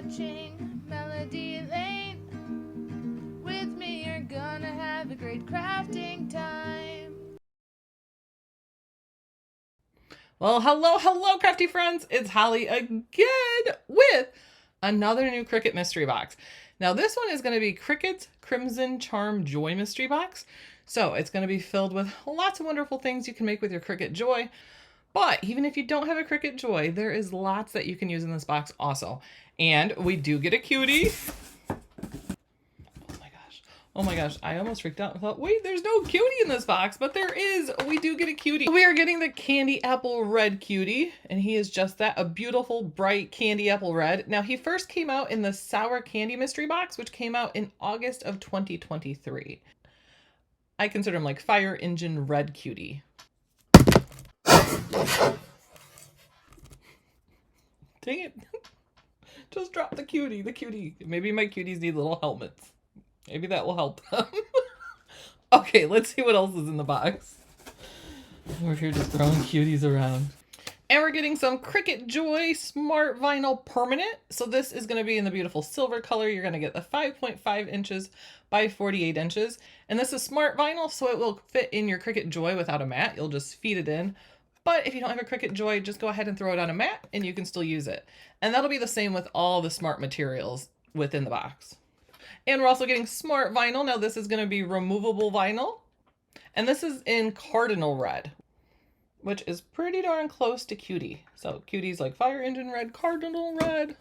watching Melody Lane. With me, you're gonna have a great crafting time. Well, hello, crafty friends. It's Holly again with another new Cricut mystery box. Now, this one is going to be Cricut's Crimson Charm Joy mystery box. So it's going to be filled with lots of wonderful things you can make with your Cricut Joy. But even if you don't have a Cricut Joy, there is lots that you can use in this box also. And we do get a cutie. Oh my gosh, I almost freaked out and thought, wait, there's no cutie in this box, but there is. We do get a cutie. We are getting the Candy Apple Red cutie, and he is just that, a beautiful, bright candy apple red. Now, he first came out in the Sour Candy mystery box, which came out in August of 2023. I consider him like Fire Engine Red cutie. Dang it. Just drop the cutie. Maybe my cuties need little helmets. Maybe that will help them. Okay, let's see what else is in the box. We're here just throwing cuties around. And we're getting some Cricut Joy Smart Vinyl Permanent. So this is going to be in the beautiful silver color. You're going to get the 5.5 inches by 48 inches. And this is smart vinyl, so it will fit in your Cricut Joy without a mat. You'll just feed it in. But if you don't have a Cricut Joy, just go ahead and throw it on a mat and you can still use it. And that'll be the same with all the smart materials within the box. And we're also getting smart vinyl. Now this is going to be removable vinyl. And this is in Cardinal Red, which is pretty darn close to Cutie. So Cutie's like Fire Engine Red, Cardinal Red.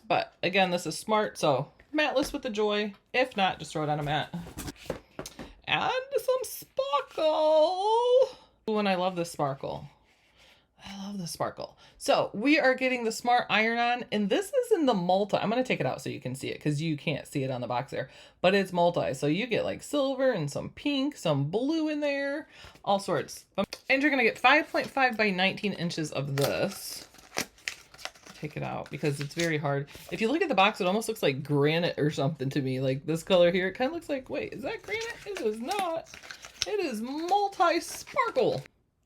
But again, this is smart, so matless with the Joy. If not, just throw it on a mat. And some sparkle. Ooh, and I love this sparkle. I love the sparkle. So we are getting the Smart Iron-On, and this is in the multi. I'm going to take it out so you can see it because you can't see it on the box there, but it's multi. So you get like silver and some pink, some blue in there, all sorts. And you're going to get 5.5 by 19 inches of this. Take it out because it's very hard. If you look at the box, it almost looks like granite or something to me. Like this color here, it kind of looks like, wait, is that granite? It is not. It is multi-sparkle.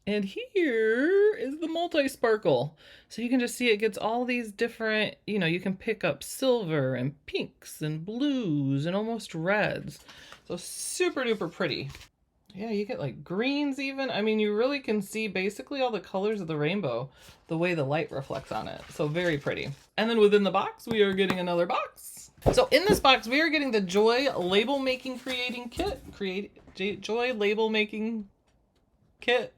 And here is the multi-sparkle. So you can just see it gets all these different, you can pick up silver and pinks and blues and almost reds. So super duper pretty. Yeah, you get like greens even. I mean, you really can see basically all the colors of the rainbow, the way the light reflects on it. So very pretty. And then within the box, we are getting another box. So in this box, we are getting the Joy Label Making Creating Kit. Joy Label Making Kit.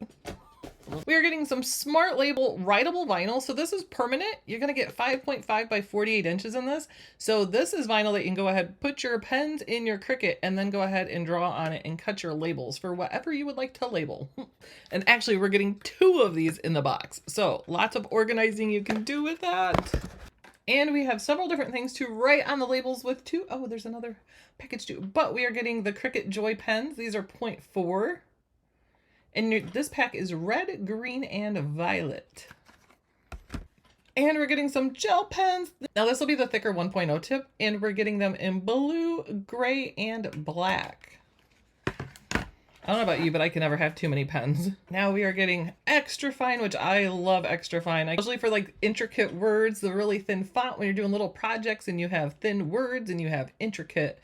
We are getting some Smart Label writable vinyl. So this is permanent. You're going to get 5.5 by 48 inches in this. So this is vinyl that you can go ahead, put your pens in your Cricut, and then go ahead and draw on it and cut your labels for whatever you would like to label. And actually, we're getting 2 of these in the box. So lots of organizing you can do with that. And we have several different things to write on the labels with too. Oh, there's another package too. But we are getting the Cricut Joy pens. These are 0.4. And this pack is red, green, and violet. And we're getting some gel pens. Now this will be the thicker 1.0 tip, and we're getting them in blue, gray, and black. I don't know about you, but I can never have too many pens. Now we are getting extra fine, which I love extra fine. Especially for like intricate words, the really thin font when you're doing little projects and you have thin words and you have intricate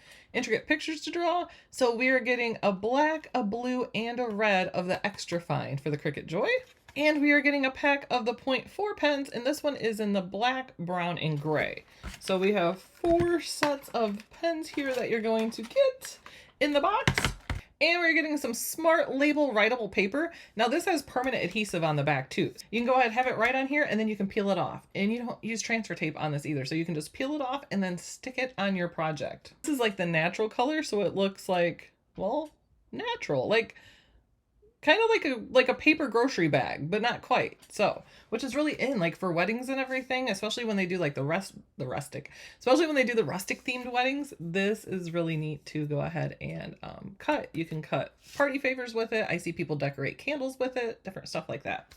pictures to draw. So we are getting a black, a blue, and a red of the extra fine for the Cricut Joy. And we are getting a pack of the 0.4 pens, and this one is in the black, brown, and gray. So we have 4 sets of pens here that you're going to get in the box. And we're getting some Smart Label writable paper. Now this has permanent adhesive on the back too. You can go ahead and have it right on here and then you can peel it off. And you don't use transfer tape on this either. So you can just peel it off and then stick it on your project. This is like the natural color. So it looks like, well, natural. Like kind of like a paper grocery bag, but not quite. So, which is really in like for weddings and everything, especially when they do like the rustic themed weddings. This is really neat to go ahead and cut. You can cut party favors with it. I see people decorate candles with it, different stuff like that.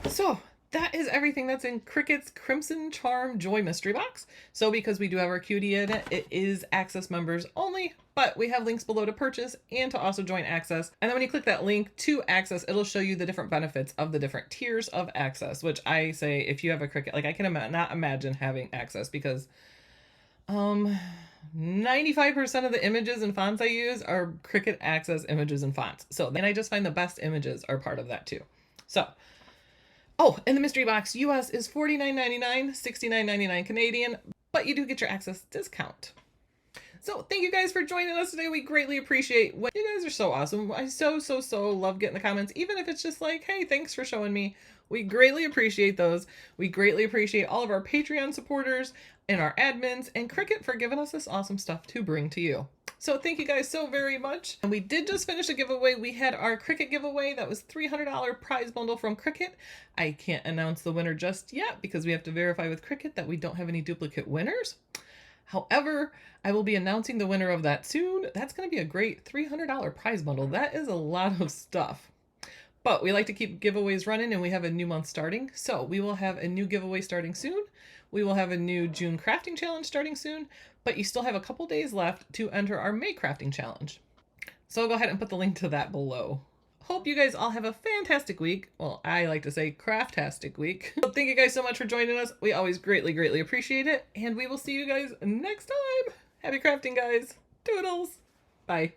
So that is everything that's in Cricut's Crimson Charm Joy Mystery Box. So because we do have our cutie in it, it is Access members only, but we have links below to purchase and to also join Access. And then when you click that link to Access, it'll show you the different benefits of the different tiers of Access, which I say if you have a Cricut, like I can not imagine having Access because 95% of the images and fonts I use are Cricut Access images and fonts. So then I just find the best images are part of that too. So, oh, and the mystery box US is $49.99, $69.99 Canadian, but you do get your Access discount. So thank you guys for joining us today. We greatly appreciate what you guys are so awesome. I so love getting the comments, even if it's just like, hey, thanks for showing me. We greatly appreciate those. We greatly appreciate all of our Patreon supporters and our admins and Cricut for giving us this awesome stuff to bring to you. So thank you guys so very much. And we did just finish a giveaway. We had our Cricut giveaway. That was $300 prize bundle from Cricut. I can't announce the winner just yet because we have to verify with Cricut that we don't have any duplicate winners. However, I will be announcing the winner of that soon. That's going to be a great $300 prize bundle. That is a lot of stuff. But we like to keep giveaways running and we have a new month starting. So we will have a new giveaway starting soon. We will have a new June crafting challenge starting soon, but you still have a couple days left to enter our May crafting challenge. So I'll go ahead and put the link to that below. Hope you guys all have a fantastic week. Well, I like to say craftastic week. So thank you guys so much for joining us. We always greatly appreciate it. And we will see you guys next time. Happy crafting, guys. Toodles. Bye.